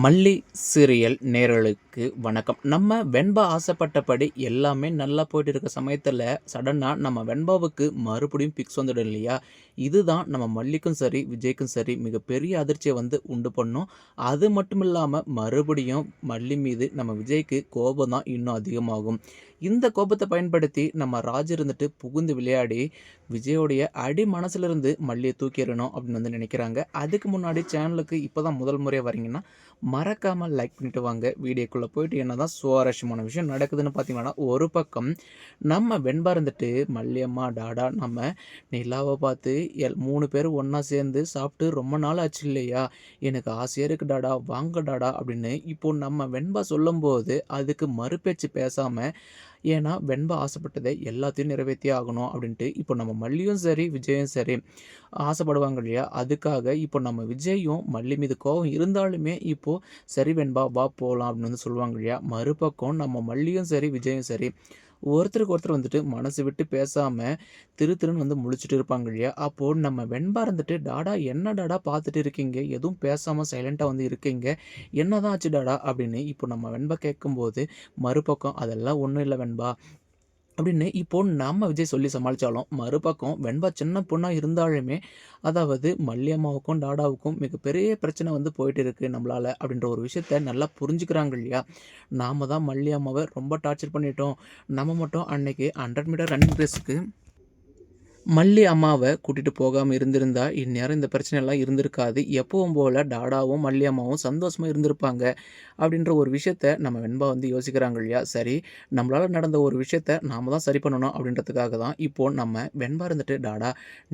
மல்லி சீரியல் நேயர்களுக்கு வணக்கம். நம்ம வெண்பா ஆசைப்பட்டபடி எல்லாமே நல்லா போயிட்டு இருக்க சமயத்தில் சடனாக நம்ம வெண்பாவுக்கு மறுபடியும் பிக்ஸ் வந்துடும் இல்லையா? இதுதான் நம்ம மல்லிக்கும் சரி விஜய்க்கும் சரி மிகப்பெரிய அதிர்ச்சியை உண்டு பண்ணும். அது மட்டும் இல்லாமல் மறுபடியும் மல்லி மீது நம்ம விஜய்க்கு கோபம் தான் இன்னும் அதிகமாகும். இந்த கோபத்தை பயன்படுத்தி நம்ம ராஜ் இருந்துட்டு புகுந்து விளையாடி விஜயோடைய அடி மனசுலேருந்து மல்லியை தூக்கிடணும் அப்படின்னு நினைக்கிறாங்க. அதுக்கு முன்னாடி சேனலுக்கு இப்போ தான் முதல் முறையாக வரீங்கன்னா மறக்காமல் லைக் பண்ணிட்டு வாங்க. வீடியோக்குள்ளே போயிட்டு என்னதான் சுவாரஸ்யமான விஷயம் நடக்குதுன்னு பார்த்தீங்கன்னா, ஒரு பக்கம் நம்ம வெண்பா இருந்துட்டு மல்லியம்மா டாடா நம்ம நிலாவை பார்த்து 3 பேரும் ஒன்றா சேர்ந்து சாப்பிட்டு ரொம்ப நாள் ஆச்சு இல்லையா, எனக்கு ஆசையாக இருக்குது டாடா, வாங்க டாடா அப்படின்னு இப்போ நம்ம வெண்பா சொல்லும்போது அதுக்கு மறுபேச்சு பேசாமல், ஏன்னா வெண்பா ஆசைப்பட்டதை எல்லாத்தையும் நிறைவேற்றியே ஆகணும் அப்படின்ட்டு இப்போ நம்ம மல்லியும் சரி விஜயும் சரி ஆசைப்படுவாங்க இல்லையா, அதுக்காக இப்போ நம்ம விஜயும் மல்லி மீது கோபம் இருந்தாலுமே இப்போது சரி வெண்பா வா போகலாம் அப்படின்னு சொல்லுவாங்க இல்லையா, மறுபக்கம் நம்ம மல்லியும் சரி விஜயும் சரி ஒருத்தருக்கு ஒருத்தர் மனசு விட்டு பேசாமல் திருன்னு முழிச்சிட்டு இருப்பாங்க இல்லையா, அப்போது நம்ம வெண்பா இருந்துட்டு டாடா என்ன டாடா பார்த்துட்டு இருக்கீங்க, எதுவும் பேசாமல் சைலண்ட்டாக இருக்கீங்க, என்னதான் ஆச்சு டாடா அப்படின்னு இப்போ நம்ம வெண்பா கேட்கும்போது மறுபக்கம் அதெல்லாம் ஒன்றும் இல்லை வெண்பா அப்படின்னு இப்போ நம்ம விஜய் சொல்லி சமாளித்தாலும் மறுபக்கம் வெண்பா சின்ன பொண்ணாக இருந்தாலுமே, அதாவது மல்லியம்மாவுக்கும் டாடாவுக்கும் மிகப்பெரிய பிரச்சனை போயிட்டு இருக்குது நம்மளால் அப்படின்ற ஒரு விஷயத்த நல்லா புரிஞ்சுக்கிறாங்க இல்லையா. நாம தான் மல்லியம்மாவை ரொம்ப டார்ச்சர் பண்ணிட்டோம், நம்ம மட்டும் அன்னைக்கு 100 மீட்டர் ரன்னிங் ரேஸுக்கு மல்லி அம்மாவை கூட்டிகிட்டு போகாமல் இருந்திருந்தா இந்நேரம் இந்த பிரச்சனையெல்லாம் இருந்திருக்காது. எப்பவும் போல் டாடாவும் மல்லி அம்மாவும் சந்தோஷமாக இருந்திருப்பாங்க அப்படின்ற ஒரு விஷயத்த நம்ம வெண்பா யோசிக்கிறாங்க இல்லையா. சரி, நம்மளால் நடந்த ஒரு விஷயத்த நாம் தான் சரி பண்ணணும் அப்படின்றதுக்காக தான் இப்போது நம்ம வெண்பா இருந்துட்டு டாடா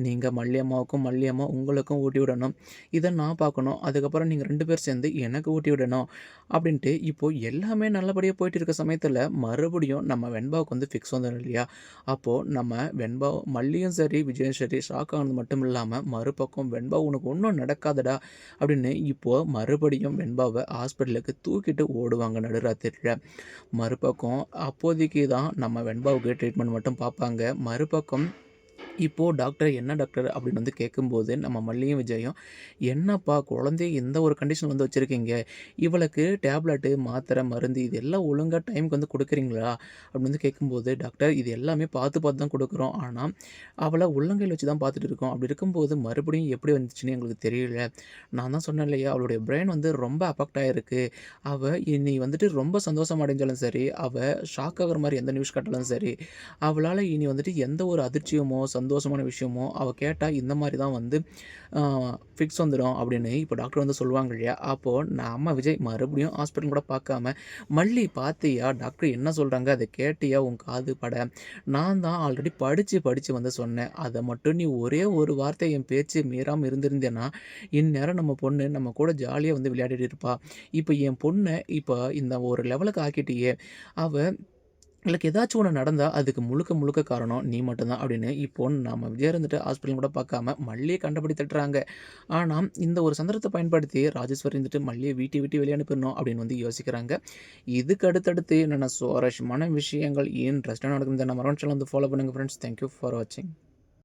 நீங்கள் மல்லி அம்மாவுக்கும் மல்லி அம்மா உங்களுக்கும் ஊட்டி விடணும், இதை நான் பார்க்கணும், அதுக்கப்புறம் நீங்கள் 2 பேர் சேர்ந்து எனக்கு ஊட்டி விடணும் அப்படின்ட்டு இப்போது எல்லாமே நல்லபடியாக போயிட்டு இருக்க சமயத்தில் மறுபடியும் நம்ம வெண்பாவுக்கு ஃபிக்ஸ் வந்துடும் இல்லையா. அப்போது நம்ம வெண்பா மல்லியும் சரி விஜயும் சரி ஷாக் ஆனது மட்டும் இல்லாமல் மறுபக்கம் வெண்பா உனக்கு ஒன்றும் நடக்காதடா அப்படின்னு இப்போது மறுபடியும் வெண்பாவை ஹாஸ்பிட்டலுக்கு தூக்கிட்டு ஓடுவாங்க நடுராத்திரியில். மறுபக்கம் அப்போதைக்கு தான் நம்ம வெண்பாவுக்கு ட்ரீட்மெண்ட் மட்டும் பார்ப்பாங்க. மறுபக்கம் இப்போது டாக்டர் என்ன டாக்டர் அப்படின்னு கேட்கும்போது நம்ம மல்லியும் விஜயும் என்னப்பா குழந்தைய எந்த ஒரு கண்டிஷன் வச்சுருக்கீங்க, இவளுக்கு டேப்லெட்டு மாத்திரை மருந்து இது எல்லாம் ஒழுங்காக டைமுக்கு கொடுக்குறீங்களா அப்படின்னு கேட்கும்போது, டாக்டர் இது எல்லாமே பார்த்து பார்த்து தான் கொடுக்குறோம், ஆனால் அவளை உள்ளங்கையில் வச்சு தான் பார்த்துட்டு இருக்கோம், அப்படி இருக்கும்போது மறுபடியும் எப்படி வந்துச்சுன்னு எங்களுக்கு தெரியல, நான் தான் சொன்னேன் இல்லையா அவளுடைய பிரெயின் ரொம்ப அஃபெக்ட் ஆகிருக்கு, அவள் இனி ரொம்ப சந்தோஷம் அடைஞ்சாலும் சரி, அவள் ஷாக் ஆகிற மாதிரி எந்த நியூஸ் காட்டாலும் சரி, அவளால் இனி எந்த ஒரு அதிர்ச்சியுமோ சந்தோஷமான விஷயமோ அவள் கேட்டால் இந்த மாதிரி தான் ஃபிக்ஸ் வந்துடும் அப்படின்னு இப்போ டாக்டர் சொல்லுவாங்க இல்லையா. அப்போது நம்ம விஜய் மறுபடியும் ஹாஸ்பிட்டல் கூட பார்க்காம மல்லி பார்த்தியா டாக்டர் என்ன சொல்கிறாங்க அதை கேட்டியா உன் காது பட, நான் தான் ஆல்ரெடி படித்து சொன்னேன், அதை மட்டும் நீ ஒரே ஒரு வார்த்தை என் பேச்சு மீறாமல் இருந்திருந்தேன்னா இந்நேரம் நம்ம பொண்ணு நம்ம கூட ஜாலியாக விளையாடிட்டு இருப்பா, இப்போ என் பொண்ணை இப்போ இந்த ஒரு லெவலுக்கு ஆக்கிட்டியே, அவள் எனக்கு ஏதாச்சும் ஒன்று நடந்தால் அதுக்கு முழுக்க முழுக்க காரணம் நீ மட்டும்தான் அப்படின்னு இப்போ நம்ம விஜய் இருந்துட்டு ஹாஸ்பிட்டல் கூட பார்க்காம மல்லியை கண்டுபிடி தட்டுறாங்க. ஆனால் இந்த ஒரு சந்தர்ப்பத்தை பயன்படுத்தி ராஜேஸ்வரி மல்லியை வீட்டை விட்டு வெளியே அனுப்பிடணும் அப்படின்னு யோசிக்கிறாங்க. இதுக்கு அடுத்தடுத்து என்னென்ன சுவாரஸ்யமான விஷயங்கள் இன்ட்ரெஸ்டாக நடக்குது நம்ம மரம் சேனல் ஃபாலோ பண்ணுங்கள் ஃப்ரெண்ட்ஸ். தேங்க்யூ ஃபார் வாட்சிங்.